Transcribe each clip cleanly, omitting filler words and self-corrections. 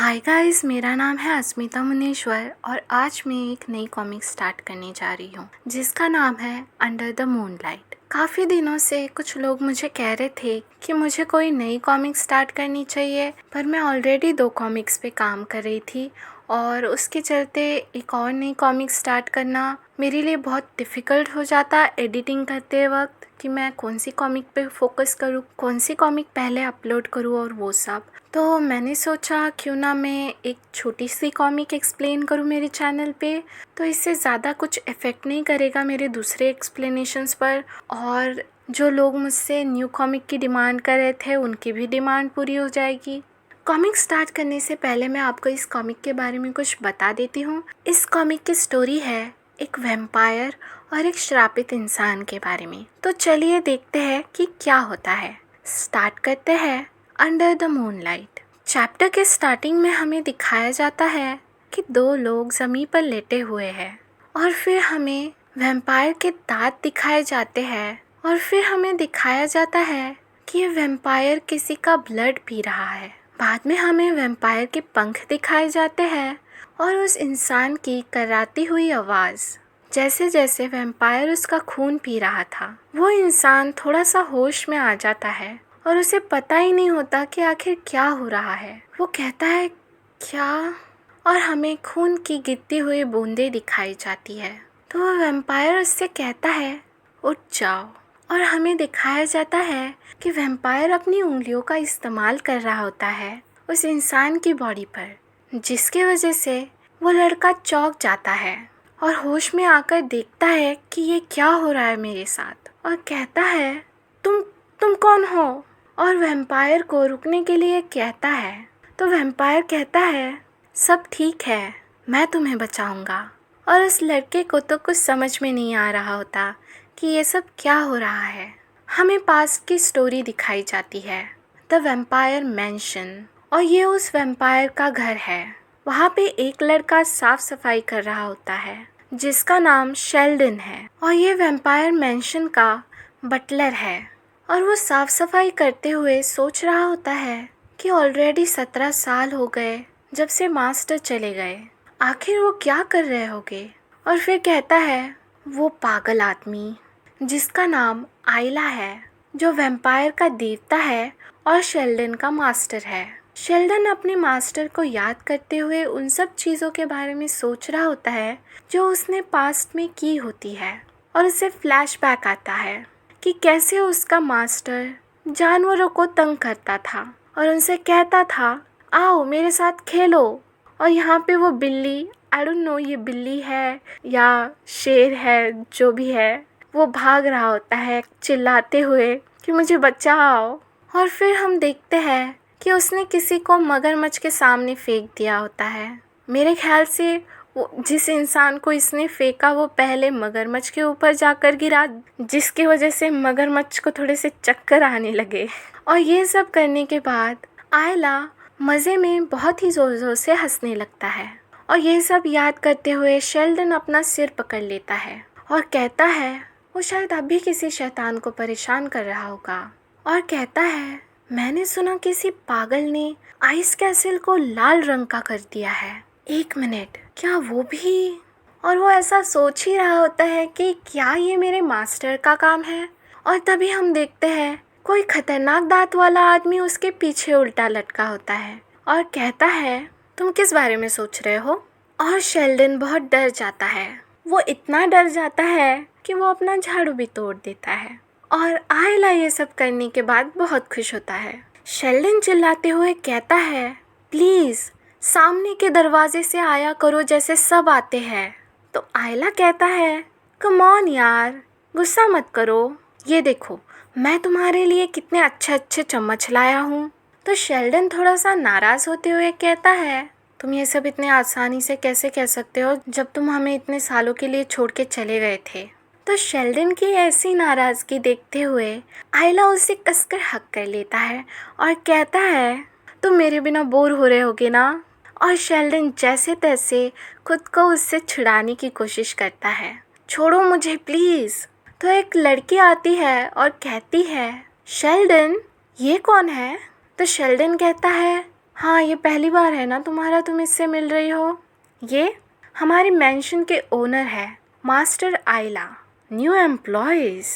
Hi guys, मेरा नाम है अस्मिता मुनेश्वर और आज मैं एक नई कॉमिक स्टार्ट करने जा रही हूँ जिसका नाम है अंडर द मूनलाइट। काफ़ी दिनों से कुछ लोग मुझे कह रहे थे कि मुझे कोई नई कॉमिक स्टार्ट करनी चाहिए, पर मैं ऑलरेडी 2 कॉमिक्स पे काम कर रही थी और उसके चलते एक और नई कॉमिक स्टार्ट करना मेरे लिए बहुत डिफ़िकल्ट हो जाता एडिटिंग करते वक्त कि मैं कौन सी कॉमिक पे फोकस करूँ, कौन सी कॉमिक पहले अपलोड करूँ और वो सब। तो मैंने सोचा क्यों ना मैं एक छोटी सी कॉमिक एक्सप्लेन करूँ मेरे चैनल पे, तो इससे ज़्यादा कुछ इफ़ेक्ट नहीं करेगा मेरे दूसरे एक्सप्लेनेशंस पर, और जो लोग मुझसे न्यू कॉमिक की डिमांड कर रहे थे उनकी भी डिमांड पूरी हो जाएगी। कॉमिक स्टार्ट करने से पहले मैं आपको इस कॉमिक के बारे में कुछ बता देती हूँ। इस कॉमिक की स्टोरी है एक वैम्पायर और एक श्रापित इंसान के बारे में। तो चलिए देखते हैं कि क्या होता है। स्टार्ट करते हैं अंडर द मूनलाइट। चैप्टर के स्टार्टिंग में हमें दिखाया जाता है कि 2 लोग ज़मीन पर लेटे हुए हैं और फिर हमें वैम्पायर के दांत दिखाए जाते हैं और फिर हमें दिखाया जाता है कि ये वैम्पायर किसी का ब्लड पी रहा है। बाद में हमें वैम्पायर के पंख दिखाए जाते हैं और उस इंसान की कराती हुई आवाज़। जैसे जैसे वैम्पायर उसका खून पी रहा था, वो इंसान थोड़ा सा होश में आ जाता है और उसे पता ही नहीं होता कि आखिर क्या हो रहा है। वो कहता है क्या, और हमें खून की गिरती हुई बूंदें दिखाई जाती है। तो वो वैम्पायर उससे कहता है उठ जाओ, और हमें दिखाया जाता है कि वैम्पायर अपनी उंगलियों का इस्तेमाल कर रहा होता है उस इंसान की बॉडी पर, जिसके वजह से वो लड़का चौंक जाता है और होश में आकर देखता है कि ये क्या हो रहा है मेरे साथ, और कहता है तुम कौन हो, और वैम्पायर को रुकने के लिए कहता है। तो वैम्पायर कहता है सब ठीक है, मैं तुम्हें बचाऊंगा। और उस लड़के को तो कुछ समझ में नहीं आ रहा होता कि ये सब क्या हो रहा है। हमें पास्ट की स्टोरी दिखाई जाती है, द वैम्पायर मैंशन, और ये उस वैम्पायर का घर है। वहाँ पे एक लड़का साफ सफाई कर रहा होता है जिसका नाम शेल्डन है, और ये वैम्पायर मैंशन का बटलर है। और वो साफ सफाई करते हुए सोच रहा होता है कि ऑलरेडी 17 साल हो गए जब से मास्टर चले गए, आखिर वो क्या कर रहे होंगे। और फिर कहता है वो पागल आदमी जिसका नाम आइला है, जो वैम्पायर का देवता है और शेल्डन का मास्टर है। शेल्डन अपने मास्टर को याद करते हुए उन सब चीज़ों के बारे में सोच रहा होता है जो उसने पास्ट में की होती है, और उसे फ्लैशबैक आता है कि कैसे उसका मास्टर जानवरों को तंग करता था और उनसे कहता था आओ मेरे साथ खेलो, और यहाँ पे वो बिल्ली, आई डोंट नो ये बिल्ली है या शेर है, जो भी है, वो भाग रहा होता है चिल्लाते हुए कि मुझे बचाओ। और फिर हम देखते हैं कि उसने किसी को मगरमच्छ के सामने फेंक दिया होता है। मेरे ख्याल से वो जिस इंसान को इसने फेंका वो पहले मगरमच्छ के ऊपर जाकर गिरा, जिसकी वजह से मगरमच्छ को थोड़े से चक्कर आने लगे। और ये सब करने के बाद आयला मज़े में बहुत ही ज़ोर ज़ोर से हंसने लगता है, और ये सब याद करते हुए शेल्डन अपना सिर पकड़ लेता है और कहता है वो शायद अभी किसी शैतान को परेशान कर रहा होगा, और कहता है मैंने सुना किसी पागल ने आइस कैसल को लाल रंग का कर दिया है, 1 मिनट, क्या वो भी। और वो ऐसा सोच ही रहा होता है कि क्या ये मेरे मास्टर का काम है, और तभी हम देखते हैं कोई खतरनाक दांत वाला आदमी उसके पीछे उल्टा लटका होता है और कहता है तुम किस बारे में सोच रहे हो। और शेल्डन बहुत डर जाता है, वो इतना डर जाता है कि वो अपना झाड़ू भी तोड़ देता है। और आयला ये सब करने के बाद बहुत खुश होता है। शेल्डन चिल्लाते हुए कहता है प्लीज़ सामने के दरवाजे से आया करो जैसे सब आते हैं। तो आयला कहता है कम ऑन यार, गुस्सा मत करो, ये देखो मैं तुम्हारे लिए कितने अच्छे अच्छे चम्मच लाया हूँ। तो शेल्डन थोड़ा सा नाराज़ होते हुए कहता है तुम ये सब इतने आसानी से कैसे कह सकते हो जब तुम हमें इतने सालों के लिए छोड़ के चले गए थे। तो शेल्डन की ऐसी नाराज़गी देखते हुए आयला उसे कसकर हक कर लेता है और कहता है तुम मेरे बिना बोर हो रहे होगे ना। और शेल्डन जैसे तैसे खुद को उससे छुड़ाने की कोशिश करता है, छोड़ो मुझे प्लीज़। तो एक लड़की आती है और कहती है शेल्डन ये कौन है। तो शेल्डन कहता है हाँ, ये पहली बार है ना तुम्हारा तुम इससे मिल रही हो? ये हमारे मेंशन के ओनर है, मास्टर आइला, न्यू एम्प्लॉयज़।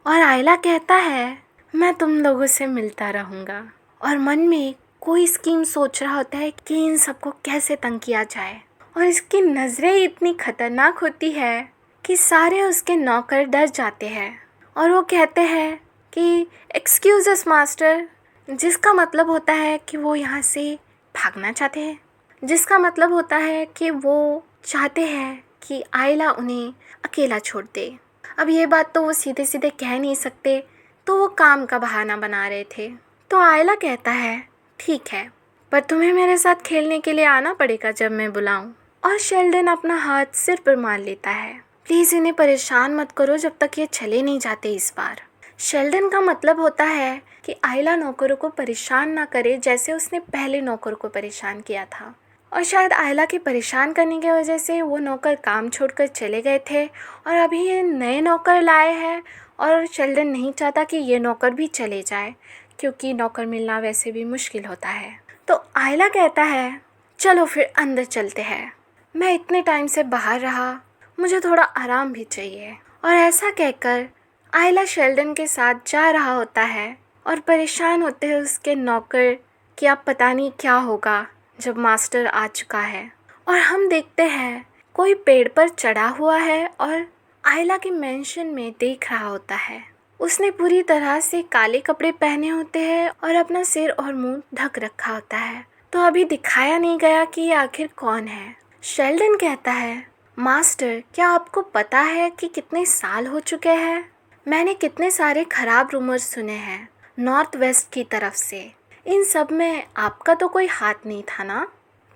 और आइला कहता है मैं तुम लोगों से मिलता रहूँगा। और मन में कोई स्कीम सोच रहा होता है कि इन सबको कैसे तंग किया जाए। और इसकी नज़रें इतनी खतरनाक होती है कि सारे उसके नौकर डर जाते हैं और वो कहते हैं कि एक्सक्यूज अस मास्टर, जिसका मतलब होता है कि वो यहाँ से भागना चाहते हैं, जिसका मतलब होता है कि वो चाहते हैं कि आइला उन्हें अकेला छोड़ दे। अब ये बात तो वो सीधे सीधे कह नहीं सकते, तो वो काम का बहाना बना रहे थे। तो आइला कहता है ठीक है, पर तुम्हें मेरे साथ खेलने के लिए आना पड़ेगा जब मैं बुलाऊं। और शेल्डन अपना हाथ सिर पर मार लेता है। प्लीज़ इन्हें परेशान मत करो जब तक ये चले नहीं जाते इस बार। शेल्डन का मतलब होता है कि आइला नौकरों को परेशान ना करे जैसे उसने पहले नौकर को परेशान किया था। और शायद आइला के परेशान करने की वजह से वो नौकर काम छोड़कर चले गए थे और अभी ये नए नौकर लाए हैं। और शेल्डन नहीं चाहता कि ये नौकर भी चले जाए, क्योंकि नौकर मिलना वैसे भी मुश्किल होता है। तो आइला कहता है चलो फिर अंदर चलते हैं, मैं इतने टाइम से बाहर रहा, मुझे थोड़ा आराम भी चाहिए। और ऐसा कहकर आइला शेल्डन के साथ जा रहा होता है और परेशान होते हैं उसके नौकर कि अब पता नहीं क्या होगा जब मास्टर आ चुका है। और हम देखते हैं कोई पेड़ पर चढ़ा हुआ है और आइला के मेंशन में देख रहा होता है। उसने पूरी तरह से काले कपड़े पहने होते हैं और अपना सिर और मुंह ढक रखा होता है, तो अभी दिखाया नहीं गया कि ये आखिर कौन है। शेल्डन कहता है मास्टर, क्या आपको पता है कि कितने साल हो चुके हैं? मैंने कितने सारे खराब रूमर्स सुने हैं नॉर्थ वेस्ट की तरफ से, इन सब में आपका तो कोई हाथ नहीं था ना?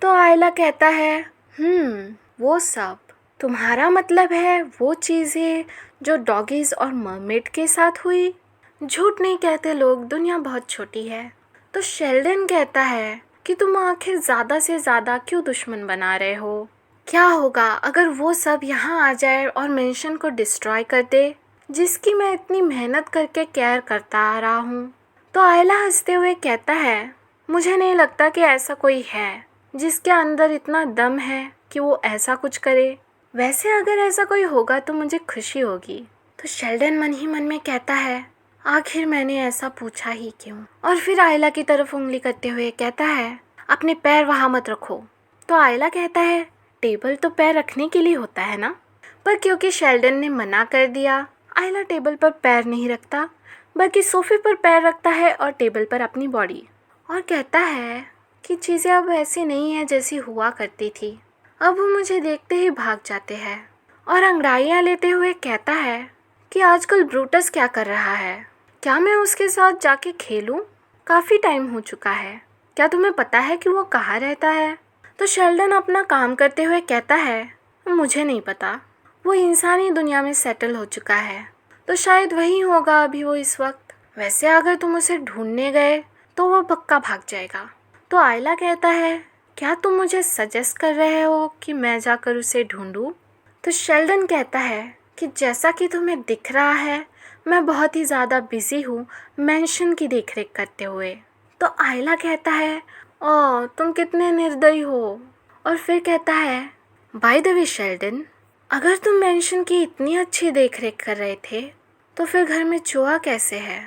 तो आइला कहता है वो सब, तुम्हारा मतलब है वो चीज़ें जो डॉगीज़ और मरमेड के साथ हुई? झूठ नहीं कहते लोग, दुनिया बहुत छोटी है। तो शेल्डन कहता है कि तुम आखिर ज़्यादा से ज़्यादा क्यों दुश्मन बना रहे हो? क्या होगा अगर वो सब यहाँ आ जाए और मेंशन को डिस्ट्रॉय कर दे, जिसकी मैं इतनी मेहनत करके केयर करता आ रहा हूँ? तो आइला हंसते हुए कहता है मुझे नहीं लगता कि ऐसा कोई है जिसके अंदर इतना दम है कि वो ऐसा कुछ करे। वैसे अगर ऐसा कोई होगा तो मुझे खुशी होगी। तो शेल्डन मन ही मन में कहता है आखिर मैंने ऐसा पूछा ही क्यों? और फिर आइला की तरफ उंगली करते हुए कहता है अपने पैर वहाँ मत रखो। तो आइला कहता है टेबल तो पैर रखने के लिए होता है ना? पर क्योंकि शेल्डन ने मना कर दिया, आइला टेबल पर पैर नहीं रखता, बल्कि सोफे पर पैर रखता है और टेबल पर अपनी बॉडी। और कहता है कि चीज़ें अब ऐसी नहीं हैं जैसी हुआ करती थी, अब वो मुझे देखते ही भाग जाते हैं। और अंगड़ाइयाँ लेते हुए कहता है कि आजकल ब्रूटस क्या कर रहा है? क्या मैं उसके साथ जाके खेलूं? काफ़ी टाइम हो चुका है। क्या तुम्हें पता है कि वो कहाँ रहता है? तो शेल्डन अपना काम करते हुए कहता है मुझे नहीं पता, वो इंसानी दुनिया में सेटल हो चुका है, तो शायद वही होगा अभी वो इस वक्त। वैसे अगर तुम उसे ढूंढने गए तो वो पक्का भाग जाएगा। तो आइला कहता है क्या तुम मुझे सजेस्ट कर रहे हो कि मैं जाकर उसे ढूंढूं? तो शेल्डन कहता है कि जैसा कि तुम्हें दिख रहा है मैं बहुत ही ज़्यादा बिजी हूँ मेंशन की देखरेख करते हुए। तो आइला कहता है ओह तुम कितने निर्दयी हो। और फिर कहता है बाय द वे शेल्डन, अगर तुम मेंशन की इतनी अच्छी देखरेख कर रहे थे तो फिर घर में चूहा कैसे है?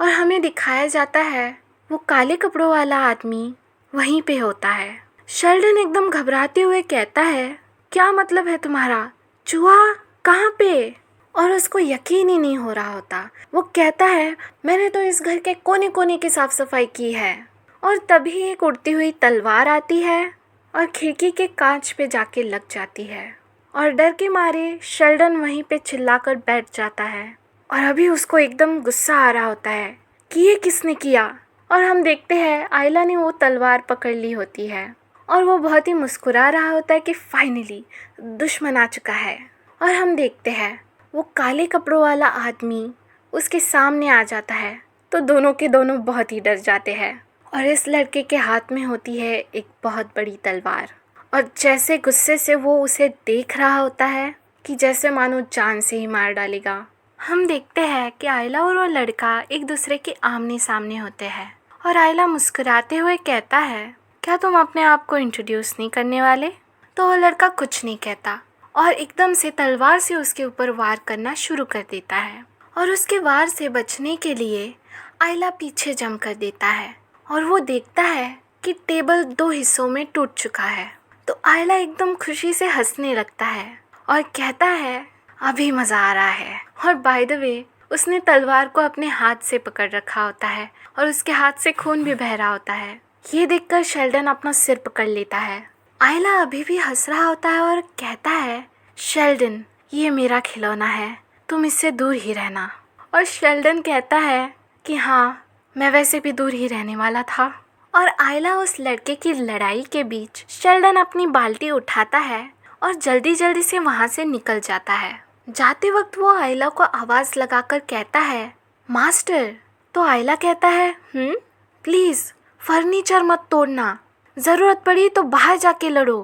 और हमें दिखाया जाता है वो काले कपड़ों वाला आदमी वहीं पे होता है। शेल्डन एकदम घबराते हुए कहता है क्या मतलब है तुम्हारा? चूहा कहाँ पे? और उसको यकीन ही नहीं हो रहा होता। वो कहता है मैंने तो इस घर के कोने कोने की साफ सफाई की है। और तभी एक उड़ती हुई तलवार आती है और खिड़की के कांच पे जाके लग जाती है। और डर के मारे शेल्डन वहीं पे चिल्लाकर बैठ जाता है। और अभी उसको एकदम गुस्सा आ रहा होता है कि ये किसने किया। और हम देखते हैं आइला ने वो तलवार पकड़ ली होती है और वो बहुत ही मुस्कुरा रहा होता है कि फाइनली दुश्मन आ चुका है। और हम देखते हैं वो काले कपड़ों वाला आदमी उसके सामने आ जाता है, तो दोनों के दोनों बहुत ही डर जाते हैं। और इस लड़के के हाथ में होती है एक बहुत बड़ी तलवार। और जैसे गुस्से से वो उसे देख रहा होता है कि जैसे मानो जान से ही मार डालेगा। हम देखते हैं कि आइला और वो लड़का एक दूसरे के आमने सामने होते हैं और आइला मुस्कुराते हुए कहता है क्या तुम अपने आप को इंट्रोड्यूस नहीं करने वाले? तो वो लड़का कुछ नहीं कहता और एकदम से तलवार से उसके ऊपर वार करना शुरू कर देता है। और उसके वार से बचने के लिए आयला पीछे जम कर देता है और वो देखता है कि टेबल 2 हिस्सों में टूट चुका है। तो आयला एकदम खुशी से हंसने लगता है और कहता है, अभी मज़ा आ रहा है। और बाय द वे, उसने तलवार को अपने हाथ से पकड़ रखा होता है और उसके हाथ से खून भी बह रहा होता है। ये देखकर शेल्डन अपना सिर पकड़ लेता है। आयला अभी भी हंस रहा होता है और कहता है, शेल्डन, ये मेरा खिलौना है, तुम इससे दूर ही रहना। और शेल्डन कहता है कि हाँ, मैं वैसे भी दूर ही रहने वाला था। और आयला उस लड़के की लड़ाई के बीच शेल्डन अपनी बाल्टी उठाता है और जल्दी जल्दी से वहाँ से निकल जाता है। जाते वक्त वो आयला को आवाज़ लगाकर कहता है, मास्टर। तो आयला कहता है, प्लीज़ फर्नीचर मत तोड़ना, ज़रूरत पड़ी तो बाहर जाके लड़ो।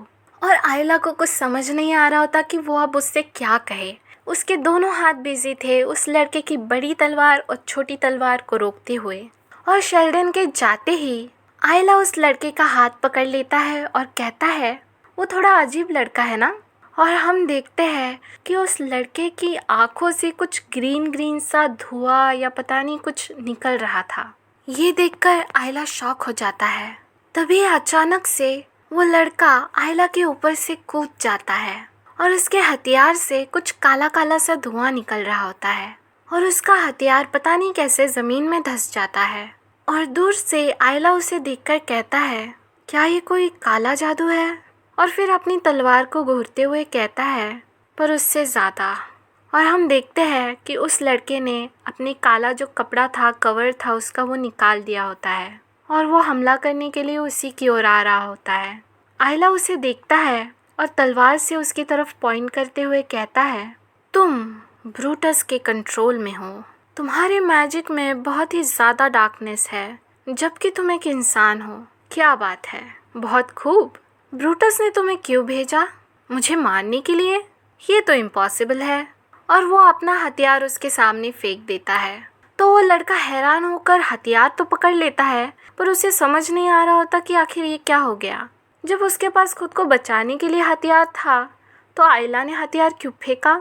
और आयला को कुछ समझ नहीं आ रहा होता कि वो अब उससे क्या कहे। उसके दोनों हाथ बिजी थे उस लड़के की बड़ी तलवार और छोटी तलवार को रोकते हुए। और शेल्डन के जाते ही आयला उस लड़के का हाथ पकड़ लेता है और कहता है, वो थोड़ा अजीब लड़का है ना। और हम देखते हैं कि उस लड़के की आंखों से कुछ ग्रीन ग्रीन सा धुआं या पता नहीं कुछ निकल रहा था। ये देखकर आयला शॉक हो जाता है। तभी अचानक से वो लड़का आयला के ऊपर से कूद जाता है और उसके हथियार से कुछ काला काला सा धुआं निकल रहा होता है और उसका हथियार पता नहीं कैसे ज़मीन में धंस जाता है। और दूर से आयला उसे देखकर कहता है, क्या ये कोई काला जादू है? और फिर अपनी तलवार को घूरते हुए कहता है, पर उससे ज़्यादा। और हम देखते हैं कि उस लड़के ने अपने काला जो कपड़ा था, कवर था उसका, वो निकाल दिया होता है और वो हमला करने के लिए उसी की ओर आ रहा होता है। आयला उसे देखता है और तलवार से उसकी तरफ पॉइंट करते हुए कहता है, तुम ब्रूटस के कंट्रोल में हो, तुम्हारे मैजिक में बहुत ही ज़्यादा डार्कनेस है, जबकि तुम एक इंसान हो। क्या बात है, बहुत खूब। ब्रूटस ने तुम्हें क्यों भेजा? मुझे मारने के लिए? ये तो इम्पॉसिबल है। और वो अपना हथियार उसके सामने फेंक देता है। तो वो लड़का हैरान होकर हथियार तो पकड़ लेता है, पर उसे समझ नहीं आ रहा होता कि आखिर ये क्या हो गया। जब उसके पास खुद को बचाने के लिए हथियार था, तो आयला ने हथियार क्यों फेंका?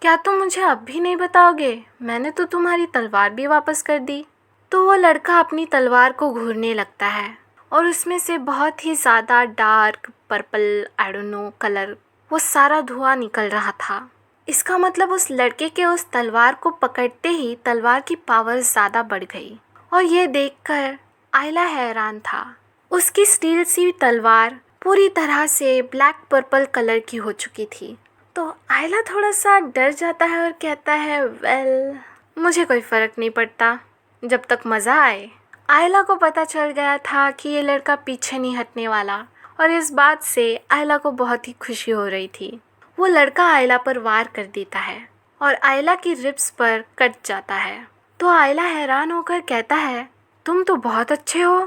क्या तुम मुझे अब भी नहीं बताओगे? मैंने तो तुम्हारी तलवार भी वापस कर दी। तो वो लड़का अपनी तलवार को घूरने लगता है और उसमें से बहुत ही ज़्यादा dark purple, I don't know colour, वो सारा धुआं निकल रहा था। इसका मतलब उस लड़के के उस तलवार को पकड़ते ही तलवार की पावर ज़्यादा बढ़ गई। और ये देखकर आयला हैरान था। उसकी स्टील सी तलवार पूरी तरह से ब्लैक पर्पल कलर की हो चुकी थी। तो आयला थोड़ा सा डर जाता है और कहता है, वेल, मुझे कोई फ़र्क नहीं पड़ता जब तक मज़ा आए। आयला को पता चल गया था कि ये लड़का पीछे नहीं हटने वाला और इस बात से आयला को बहुत ही खुशी हो रही थी। वो लड़का आयला पर वार कर देता है और आयला की रिब्स पर कट जाता है। तो आयला हैरान होकर कहता है, तुम तो बहुत अच्छे हो।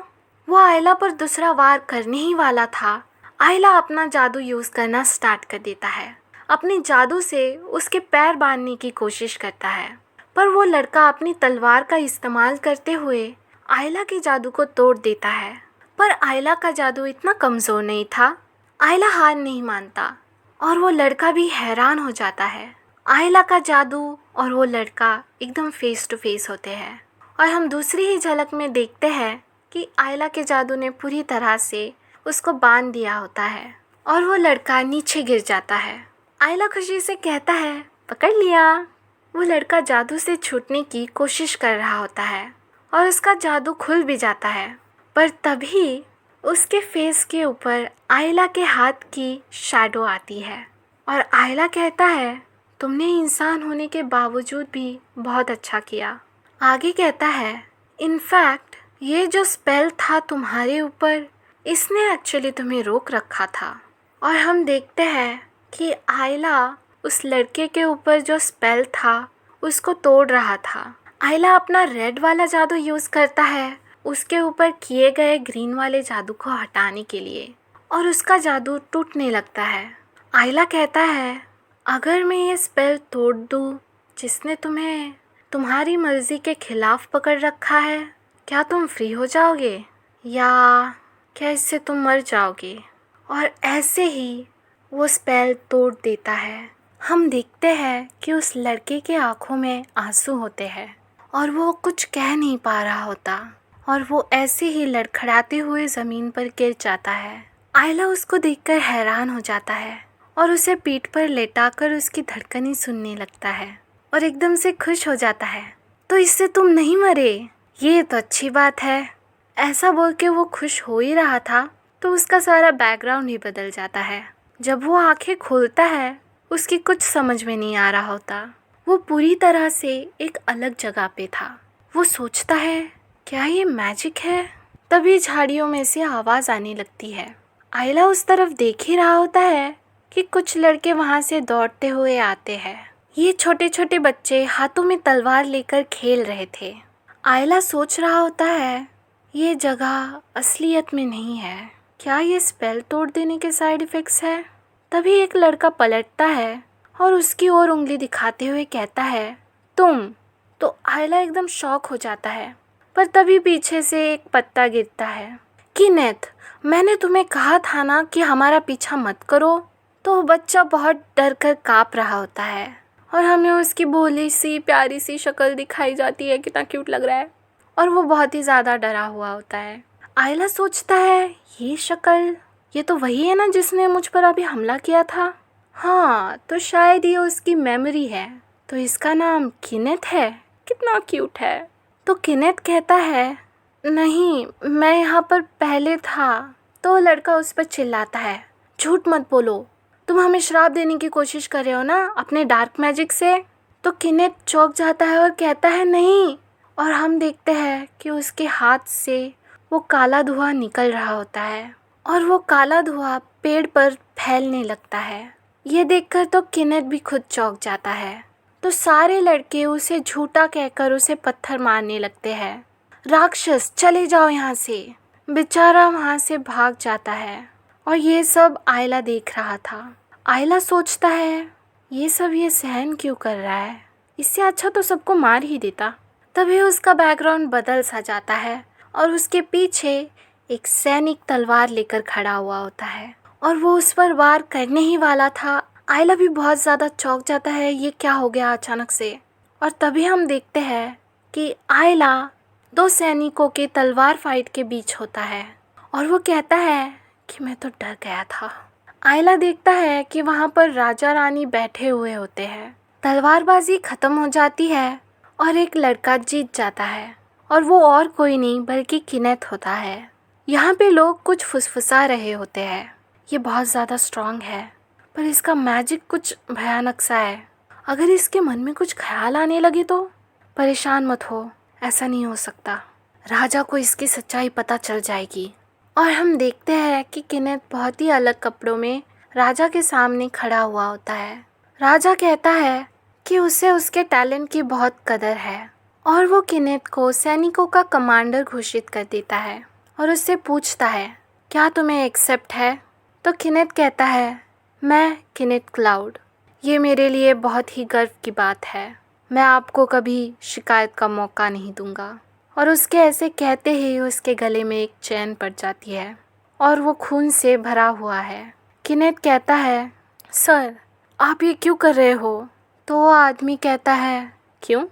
वो आयला पर दूसरा वार करने ही वाला था। आयला अपना जादू यूज़ करना स्टार्ट कर देता है। अपने जादू से उसके पैर बांधने की कोशिश करता है, पर वो लड़का अपनी तलवार का इस्तेमाल करते हुए आयला के जादू को तोड़ देता है। पर आयला का जादू इतना कमज़ोर नहीं था। आयला हार नहीं मानता और वो लड़का भी हैरान हो जाता है। आयला का जादू और वो लड़का एकदम फेस टू फेस होते हैं और हम दूसरी ही झलक में देखते हैं कि आयला के जादू ने पूरी तरह से उसको बांध दिया होता है और वो लड़का नीचे गिर जाता है। आयला खुशी से कहता है, पकड़ लिया। वो लड़का जादू से छूटने की कोशिश कर रहा होता है और उसका जादू खुल भी जाता है, पर तभी उसके फेस के ऊपर आयला के हाथ की शैडो आती है और आयला कहता है, तुमने इंसान होने के बावजूद भी बहुत अच्छा किया। आगे कहता है, इनफैक्ट ये जो स्पेल था तुम्हारे ऊपर, इसने एक्चुअली तुम्हें रोक रखा था। और हम देखते हैं कि आयला उस लड़के के ऊपर जो स्पेल था उसको तोड़ रहा था। आयला अपना रेड वाला जादू यूज़ करता है उसके ऊपर किए गए ग्रीन वाले जादू को हटाने के लिए और उसका जादू टूटने लगता है। आयला कहता है, अगर मैं ये स्पेल तोड़ दूँ जिसने तुम्हें तुम्हारी मर्ज़ी के खिलाफ़ पकड़ रखा है, क्या तुम फ्री हो जाओगे? या क्या इससे तुम मर जाओगे? और ऐसे ही वो स्पेल तोड़ देता है। हम देखते हैं कि उस लड़के के आंखों में आंसू होते हैं और वो कुछ कह नहीं पा रहा होता और वो ऐसे ही लड़खड़ाते हुए ज़मीन पर गिर जाता है। आयला उसको देखकर हैरान हो जाता है और उसे पीठ पर लेटाकर उसकी धड़कनें सुनने लगता है और एकदम से खुश हो जाता है। तो इससे तुम नहीं मरे, ये तो अच्छी बात है। ऐसा बोल के वो खुश हो ही रहा था तो उसका सारा बैकग्राउंड ही बदल जाता है। जब वो आंखें खोलता है उसकी कुछ समझ में नहीं आ रहा होता। वो पूरी तरह से एक अलग जगह पे था। वो सोचता है क्या ये मैजिक है? तभी झाड़ियों में से आवाज़ आने लगती है। आयला उस तरफ देख ही रहा होता है कि कुछ लड़के वहाँ से दौड़ते हुए आते हैं। ये छोटे छोटे बच्चे हाथों में तलवार लेकर खेल रहे थे। आयला सोच रहा होता है ये जगह असलियत में नहीं है। क्या ये स्पेल तोड़ देने के साइड इफ़ेक्ट्स है? तभी एक लड़का पलटता है और उसकी ओर उंगली दिखाते हुए कहता है तुम। तो आयला एकदम शॉक हो जाता है, पर तभी पीछे से एक पत्ता गिरता है। किनेथ, मैंने तुम्हें कहा था ना कि हमारा पीछा मत करो। तो वो बच्चा बहुत डर कर काँप रहा होता है और हमें उसकी भोली सी प्यारी सी शक्ल दिखाई जाती है, कितना क्यूट लग रहा है, और वो बहुत ही ज़्यादा डरा हुआ होता है। आयला सोचता है ये शक्ल, ये तो वही है ना जिसने मुझ पर अभी हमला किया था। हाँ, तो शायद ये उसकी मेमोरी है। तो इसका नाम किनेथ है, कितना क्यूट है। तो किनेथ कहता है नहीं, मैं यहाँ पर पहले था। तो लड़का उस पर चिल्लाता है झूठ मत बोलो, तुम हमें श्राप देने की कोशिश कर रहे हो ना अपने डार्क मैजिक से। तो किनेथ चौंक जाता है और कहता है नहीं, और हम देखते हैं कि उसके हाथ से वो काला धुआं निकल रहा होता है और वो काला धुआं पेड़ पर फैलने लगता है। ये देखकर तो किनेथ भी खुद चौंक जाता है। तो सारे लड़के उसे झूठा कहकर उसे पत्थर मारने लगते हैं। राक्षस चले जाओ यहाँ से। बेचारा वहाँ से भाग जाता है और ये सब आयला देख रहा था। आयला सोचता है ये सब ये सहन क्यों कर रहा है, इससे अच्छा तो सबको मार ही देता। तभी उसका बैकग्राउंड बदल सा जाता है और उसके पीछे एक सैनिक तलवार लेकर खड़ा हुआ होता है और वो उस पर वार करने ही वाला था। आयला भी बहुत ज़्यादा चौंक जाता है, ये क्या हो गया अचानक से। और तभी हम देखते हैं कि आयला दो सैनिकों के तलवार फाइट के बीच होता है और वो कहता है कि मैं तो डर गया था। आयला देखता है कि वहाँ पर राजा रानी बैठे हुए होते हैं। तलवारबाजी ख़त्म हो जाती है और एक लड़का जीत जाता है और वो और कोई नहीं बल्कि किनेथ होता है। यहाँ पे लोग कुछ फुसफुसा रहे होते हैं, ये बहुत ज़्यादा स्ट्रांग है पर इसका मैजिक कुछ भयानक सा है। अगर इसके मन में कुछ ख्याल आने लगे तो परेशान मत हो, ऐसा नहीं हो सकता। राजा को इसकी सच्चाई पता चल जाएगी। और हम देखते हैं कि किनेथ बहुत ही अलग कपड़ों में राजा के सामने खड़ा हुआ होता है। राजा कहता है कि उसे उसके टैलेंट की बहुत कदर है और वो किनेथ को सैनिकों का कमांडर घोषित कर देता है और उससे पूछता है क्या तुम्हें एक्सेप्ट है। तो किनेथ कहता है मैं किनेथ क्लाउड, ये मेरे लिए बहुत ही गर्व की बात है, मैं आपको कभी शिकायत का मौका नहीं दूंगा। और उसके ऐसे कहते ही उसके गले में एक चैन पड़ जाती है और वो खून से भरा हुआ है। किनेथ कहता है सर आप ये क्यों कर रहे हो। तो वो आदमी कहता है क्यों,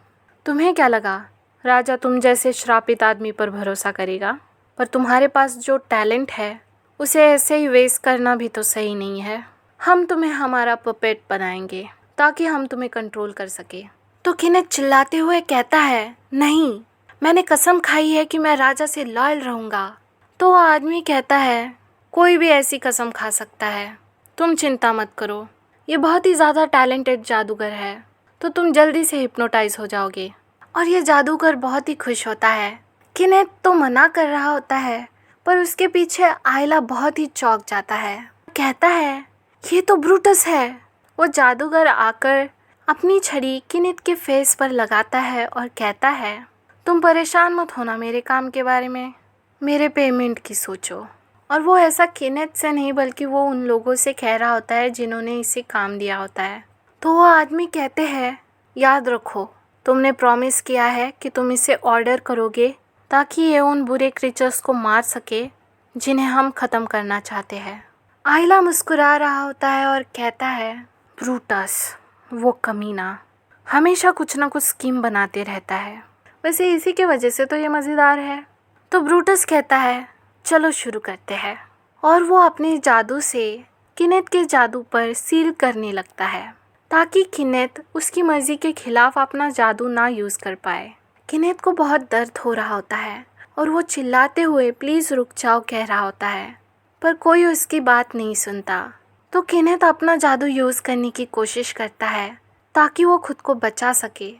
तुम्हें क्या लगा राजा तुम जैसे श्रापित आदमी पर भरोसा करेगा, पर तुम्हारे पास जो टैलेंट है उसे ऐसे ही वेस्ट करना भी तो सही नहीं है। हम तुम्हें हमारा पपेट बनाएंगे ताकि हम तुम्हें कंट्रोल कर सके। तो किनेथ चिल्लाते हुए कहता है नहीं, मैंने कसम खाई है कि मैं राजा से लॉयल रहूँगा। तो वो आदमी कहता है कोई भी ऐसी कसम खा सकता है, तुम चिंता मत करो, ये बहुत ही ज़्यादा टैलेंटेड जादूगर है तो तुम जल्दी से हिप्नोटाइज हो जाओगे। और ये जादूगर बहुत ही खुश होता है। किनेथ तो मना कर रहा होता है पर उसके पीछे आयला बहुत ही चौंक जाता है, कहता है ये तो ब्रूटस है। वो जादूगर आकर अपनी छड़ी किनेथ के फेस पर लगाता है और कहता है तुम परेशान मत होना मेरे काम के बारे में, मेरे पेमेंट की सोचो। और वो ऐसा किनेथ से नहीं बल्कि वो उन लोगों से कह रहा होता है जिन्होंने इसे काम दिया होता है। तो वो आदमी कहते हैं याद रखो तुमने प्रॉमिस किया है कि तुम इसे ऑर्डर करोगे ताकि ये उन बुरे क्रीचर्स को मार सके जिन्हें हम ख़त्म करना चाहते हैं। आइला मुस्कुरा रहा होता है और कहता है, ब्रूटस, वो कमीना, हमेशा कुछ ना कुछ स्कीम बनाते रहता है। वैसे इसी की वजह से तो ये मज़ेदार है। तो ब्रूटस कहता है, चलो शुरू करते हैं। और वो अपने जादू से किनेत के जादू पर सील करने लगता है ताकि किनेत उसकी मर्ज़ी के खिलाफ अपना जादू ना यूज़ कर पाए। किनेत को बहुत दर्द हो रहा होता है और वो चिल्लाते हुए प्लीज़ रुक जाओ कह रहा होता है, पर कोई उसकी बात नहीं सुनता। तो किनेत अपना जादू यूज़ करने की कोशिश करता है ताकि वो खुद को बचा सके,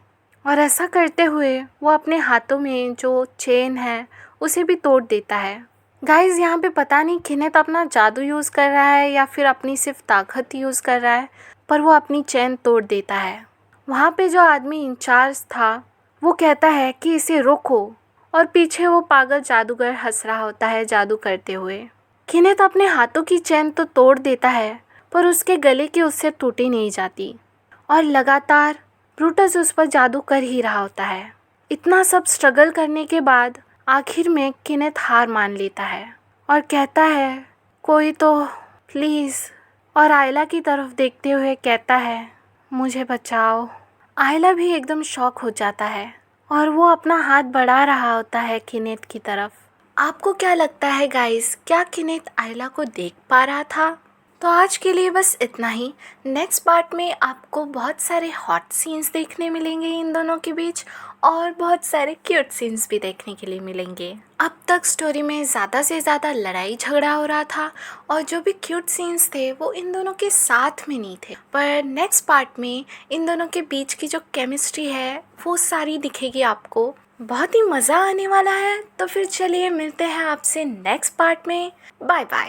और ऐसा करते हुए वो अपने हाथों में जो चेन है उसे भी तोड़ देता है। गाइस, यहाँ पे पता नहीं किनेत अपना जादू यूज़ कर रहा है या फिर अपनी सिर्फ ताकत यूज़ कर रहा है, पर वो अपनी चेन तोड़ देता है। वहाँ पे जो आदमी इंचार्ज था वो कहता है कि इसे रोको, और पीछे वो पागल जादूगर हंस रहा होता है जादू करते हुए। किनेत अपने हाथों की चेन तो तोड़ देता है, पर उसके गले की उससे टूटी नहीं जाती और लगातार ब्रूटस उस पर जादू कर ही रहा होता है। इतना सब स्ट्रगल करने के बाद आखिर में किनेत हार मान लेता है और कहता है, कोई तो प्लीज़, और आयला की तरफ देखते हुए कहता है, मुझे बचाओ। आयला भी एकदम शॉक हो जाता है और वो अपना हाथ बढ़ा रहा होता है किनेत की तरफ। आपको क्या लगता है गाइस, क्या किनेत आयला को देख पा रहा था? तो आज के लिए बस इतना ही। नेक्स्ट पार्ट में आपको बहुत सारे हॉट सीन्स देखने मिलेंगे इन दोनों के बीच, और बहुत सारे क्यूट सीन्स भी देखने के लिए मिलेंगे। अब तक स्टोरी में ज़्यादा से ज़्यादा लड़ाई झगड़ा हो रहा था और जो भी क्यूट सीन्स थे वो इन दोनों के साथ में नहीं थे, पर नेक्स्ट पार्ट में इन दोनों के बीच की जो केमिस्ट्री है वो सारी दिखेगी आपको। बहुत ही मज़ा आने वाला है। तो फिर चलिए मिलते हैं आपसे नेक्स्ट पार्ट में। Bye bye.